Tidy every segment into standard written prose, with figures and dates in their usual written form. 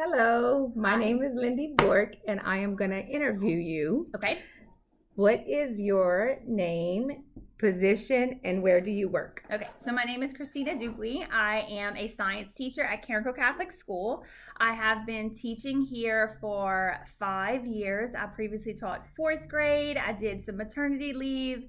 Hello, my Hi. name is Lyndi Bourque, and I am going to interview you. Okay. What is your name, position, and where do you work? Okay. So my name is Christina Dupuy. I am a science teacher at Cairncrow Catholic School. I have been teaching here for 5 years. I previously taught fourth grade. I did some maternity leave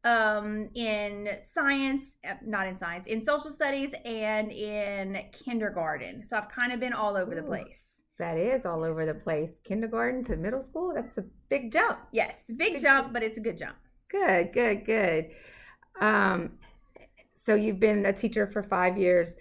in science, not in science, in social studies and in kindergarten. So I've kind of been all over the Ooh, place. that is all over the place. Kindergarten to middle school, that's a big jump. Yes, big jump, but it's a good jump. Good, good, good. Um, so you've been a teacher for 5 years.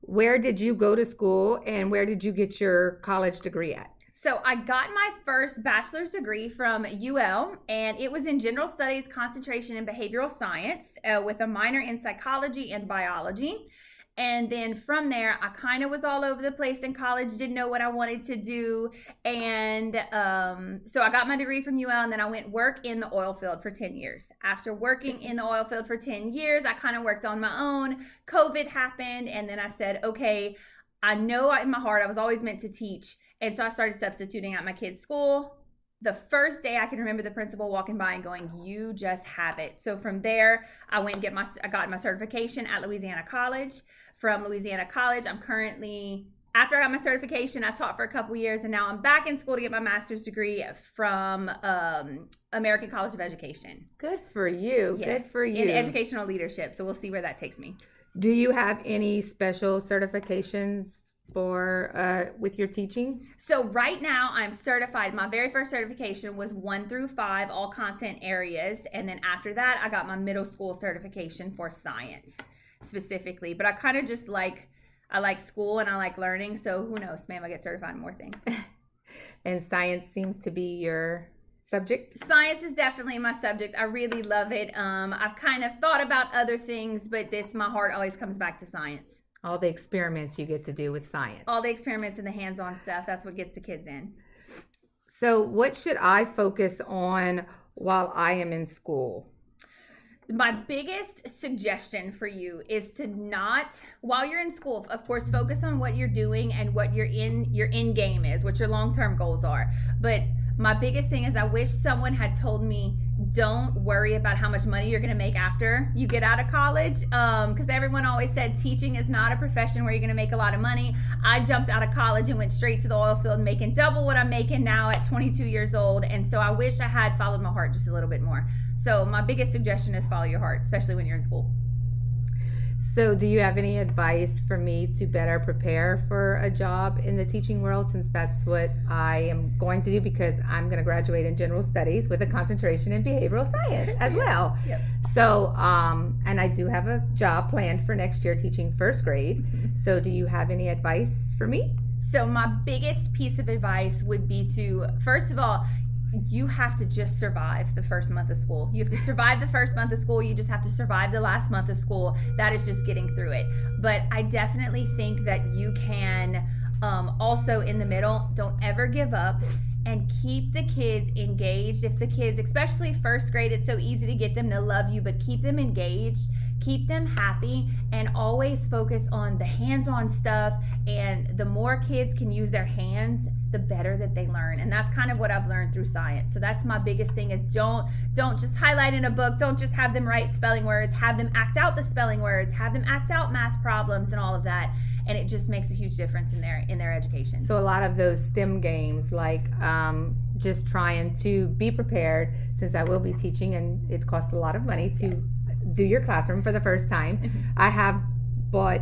Where did you go to school and where did you get your college degree at? So I got my first bachelor's degree from UL, and it was in general studies, concentration in behavioral science, with a minor in psychology and biology. And then from there, I kind of was all over the place in college, didn't know what I wanted to do. And so I got my degree from UL, and then I went work in the oil field for 10 years. After working in the oil field for 10 years, I kind of worked on my own. COVID happened, and then I said, okay, I know in my heart I was always meant to teach. And so I started substituting at my kids' school. The first day I can remember the principal walking by and going, "You just have it." So from there, I got my certification at Louisiana College. From Louisiana College, I'm currently, after I got my certification, I taught for a couple years, and now I'm back in school to get my master's degree from American College of Education. Good for you. Yes, Good for you. in educational leadership. So we'll see where that takes me. Do you have any special certifications for with your teaching? So right now I'm certified. My very first certification was 1 through 5, all content areas. And then after that, I got my middle school certification for science specifically. But I kind of just I like school and I like learning. So who knows, maybe I get certified in more things. And science seems to be your subject? Science is definitely my subject. I really love it. I've kind of thought about other things, but my heart always comes back to science. All the experiments you get to do with science. All the experiments and the hands-on stuff, that's what gets the kids in. So what should I focus on while I am in school? My biggest suggestion for you is to not, while you're in school, of course, focus on what you're doing and what your end game is, what your long-term goals are. But my biggest thing is I wish someone had told me, don't worry about how much money you're going to make after you get out of college, because everyone always said teaching is not a profession where you're going to make a lot of money. I jumped out of college and went straight to the oil field, making double what I'm making now at 22 years old. And so I wish I had followed my heart just a little bit more. So my biggest suggestion is follow your heart, especially when you're in school. So do you have any advice for me to better prepare for a job in the teaching world, since that's what I am going to do, because I'm going to graduate in general studies with a concentration in behavioral science as well. Yep. So, and I do have a job planned for next year teaching first grade. So do you have any advice for me? So my biggest piece of advice would be to, first of all, you have to just survive the first month of school. You have to survive the first month of school. You just have to survive the last month of school. That is just getting through it. But I definitely think that you can also in the middle, don't ever give up and keep the kids engaged. If the kids, especially first grade, it's so easy to get them to love you, but keep them engaged. Keep them happy and always focus on the hands-on stuff. And the more kids can use their hands, the better that they learn. And that's kind of what I've learned through science. So that's my biggest thing is don't just highlight in a book. Don't just have them write spelling words. Have them act out the spelling words. Have them act out math problems and all of that. And it just makes a huge difference in their education. So a lot of those STEM games, like just trying to be prepared, since I will be teaching and it costs a lot of money to do your classroom for the first time. I have bought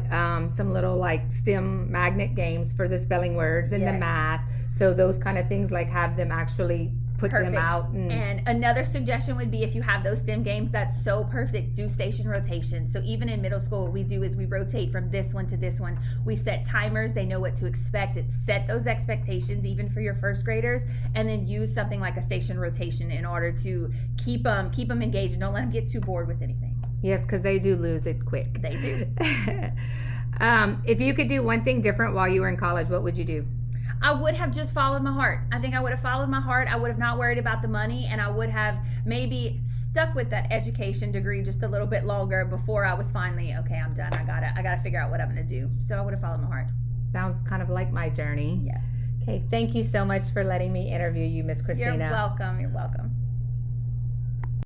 some little like STEM magnet games for the spelling words and the math. So those kind of things, like have them actually put them out. And another suggestion would be, if you have those STEM games, that's so perfect, do station rotation. So even in middle school, what we do is we rotate from this one to this one. We set timers, they know what to expect. It's set those expectations even for your first graders, and then use something like a station rotation in order to keep them engaged and don't let them get too bored with anything. Yes, because they do lose it quick. They do. If you could do one thing different while you were in college, what would you do? I would have just followed my heart. I think I would have followed my heart. I would have not worried about the money, and I would have maybe stuck with that education degree just a little bit longer before I was finally, okay, I'm done. I gotta figure out what I'm gonna do. So I would have followed my heart. Sounds kind of of like my journey. Yeah. Okay, thank you so much for letting me interview you, Miss Christina. You're welcome. You're welcome.